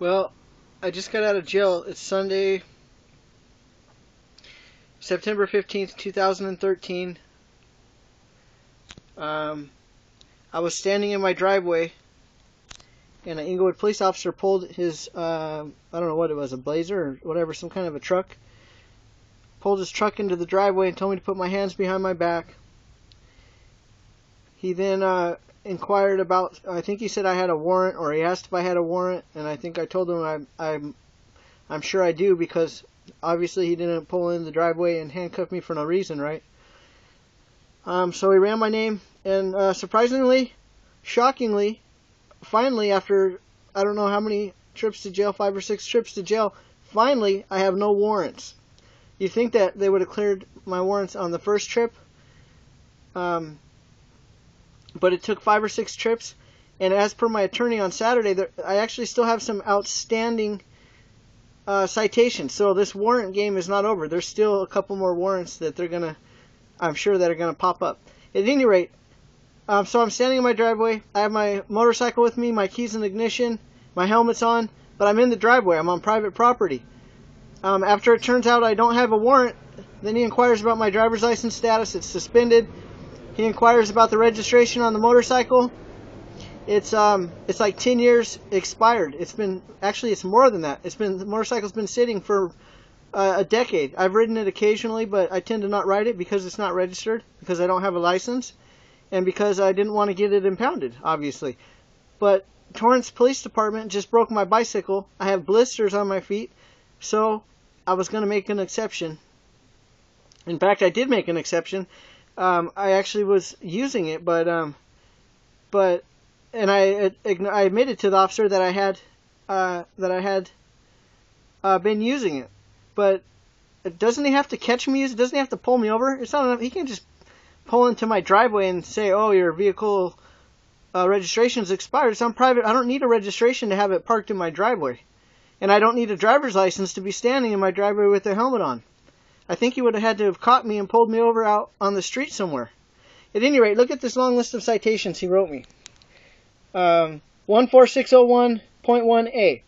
Well, I just got out of jail. It's Sunday, September 15th, 2013. I was standing in my driveway, and an Inglewood police officer pulled his, I don't know what it was, a Blazer or whatever, some kind of a truck. Pulled his truck into the driveway and told me to put my hands behind my back. He then inquired about, I think he said I had a warrant, or he asked if I had a warrant, and I think I told him I'm sure I do, because obviously he didn't pull in the driveway and handcuff me for no reason, right? So he ran my name, and surprisingly, shockingly, finally, after I don't know how many trips to jail, 5 or 6 trips to jail, finally I have no warrants. You think that they would have cleared my warrants on the first trip, but it took 5 or 6 trips, and as per my attorney on Saturday, I actually still have some outstanding citations. So this warrant game is not over. There's still a couple more warrants that I'm sure that are gonna pop up. At any rate, so I'm standing in my driveway. I have my motorcycle with me, my keys in ignition, my helmet's on, but I'm in the driveway. I'm on private property. After it turns out I don't have a warrant, then he inquires about my driver's license status. It's suspended. He inquires about the registration on the motorcycle. It's like 10 years expired. It's more than that. The motorcycle's been sitting for a decade. I've ridden it occasionally, but I tend to not ride it because it's not registered, because I don't have a license, and because I didn't want to get it impounded, obviously. But Torrance Police Department just broke my bicycle. I have blisters on my feet, so I was going to make an exception. In fact, I did make an exception. I actually was using it, and I admitted to the officer that I had been using it. But doesn't he have to catch me? Doesn't he have to pull me over? It's not enough. He can just pull into my driveway and say, "Oh, your vehicle registration is expired." It's on private. I don't need a registration to have it parked in my driveway, and I don't need a driver's license to be standing in my driveway with a helmet on. I think he would have had to have caught me and pulled me over out on the street somewhere. At any rate, look at this long list of citations he wrote me. 14601.1A,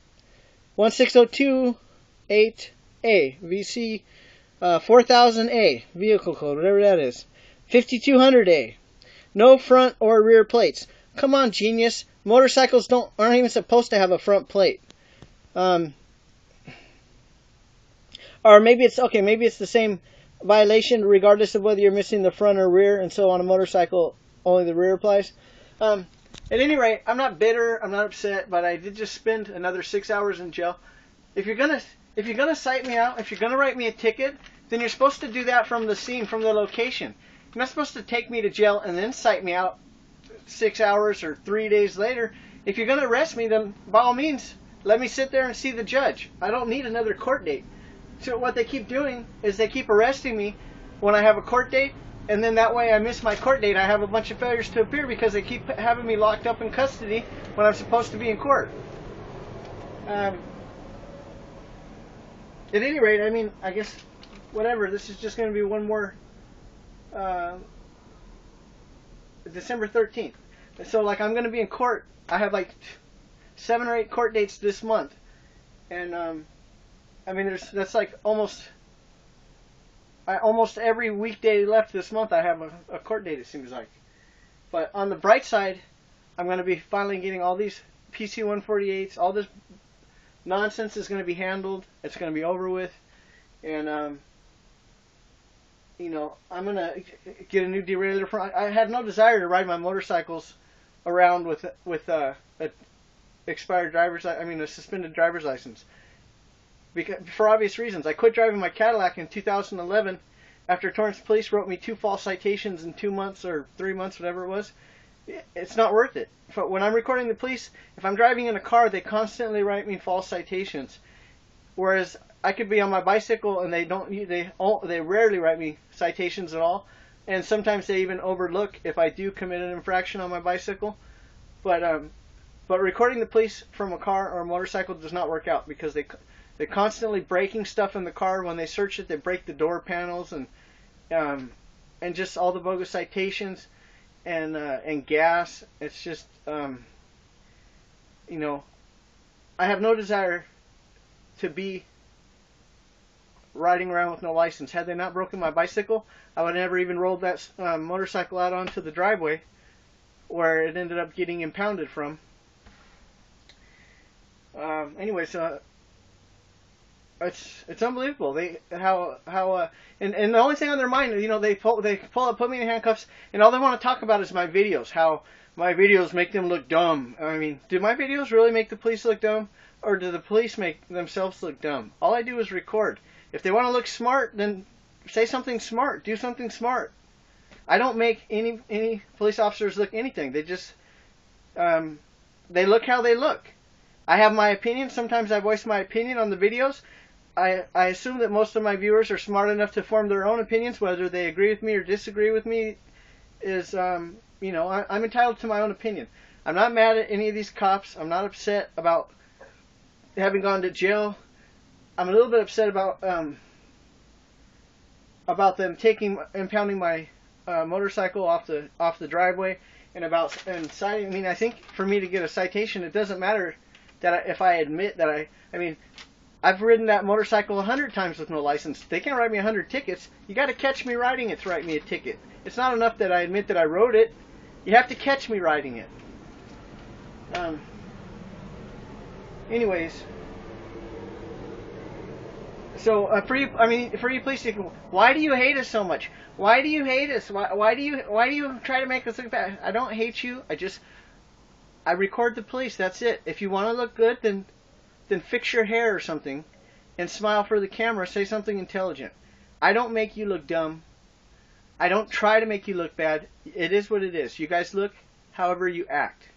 16028A, VC 4000A, vehicle code, whatever that is, 5200A, no front or rear plates. Come on, genius. Motorcycles aren't even supposed to have a front plate. Or maybe it's the same violation regardless of whether you're missing the front or rear, and so on a motorcycle only the rear applies. At any rate, I'm not bitter, I'm not upset, but I did just spend another 6 hours in jail. If you're gonna cite me out, if you're gonna write me a ticket, then you're supposed to do that from the scene, from the location. You're not supposed to take me to jail and then cite me out 6 hours or 3 days later. If you're gonna arrest me, then by all means, let me sit there and see the judge. I don't need another court date. So what they keep doing is they keep arresting me when I have a court date, and then that way I miss my court date. I have a bunch of failures to appear because they keep having me locked up in custody when I'm supposed to be in court. At any rate, I mean, I guess, whatever, this is just going to be one more December 13th. So, like, I'm going to be in court. I have, like, 7 or 8 court dates this month. And, I mean, that's like almost every weekday left this month I have a court date, it seems like. But on the bright side, I'm going to be finally getting all these PC 148s, all this nonsense is going to be handled. It's going to be over with. And, you know, I'm going to get a new derailleur. I have no desire to ride my motorcycles around with a suspended driver's license. Because, for obvious reasons. I quit driving my Cadillac in 2011 after Torrance Police wrote me 2 false citations in 2 months or 3 months, whatever it was. It's not worth it. When I'm recording the police, if I'm driving in a car, they constantly write me false citations. Whereas I could be on my bicycle and they rarely write me citations at all. And sometimes they even overlook if I do commit an infraction on my bicycle. But recording the police from a car or a motorcycle does not work out, because they're constantly breaking stuff in the car. When they search it, they break the door panels and just all the bogus citations and gas. It's just, you know, I have no desire to be riding around with no license. Had they not broken my bicycle, I would have never even rolled that motorcycle out onto the driveway where it ended up getting impounded from. Anyways, it's unbelievable. And the only thing on their mind, you know, they pull up, put me in handcuffs, and all they want to talk about is my videos. How my videos make them look dumb. I mean, do my videos really make the police look dumb, or do the police make themselves look dumb? All I do is record. If they want to look smart, then say something smart. Do something smart. I don't make any police officers look anything. They just they look how they look. I have my opinion. Sometimes I voice my opinion on the videos. I assume that most of my viewers are smart enough to form their own opinions, whether they agree with me or disagree with me is, you know, I'm entitled to my own opinion. I'm not mad at any of these cops. I'm not upset about having gone to jail. I'm a little bit upset about them impounding my motorcycle off the driveway, and citing. I mean, I think for me to get a citation, it doesn't matter that if I admit that I mean, I've ridden that motorcycle 100 times with no license. They can't write me 100 tickets. You got to catch me riding it to write me a ticket. It's not enough that I admit that I rode it. You have to catch me riding it. Anyways, so for you police people, why do you hate us so much? Why do you hate us? Why do you try to make us look bad? I don't hate you. I record the police. That's it. If you want to look good, then fix your hair or something and smile for the camera. Say something intelligent. I don't make you look dumb. I don't try to make you look bad. It is what it is. You guys look however you act.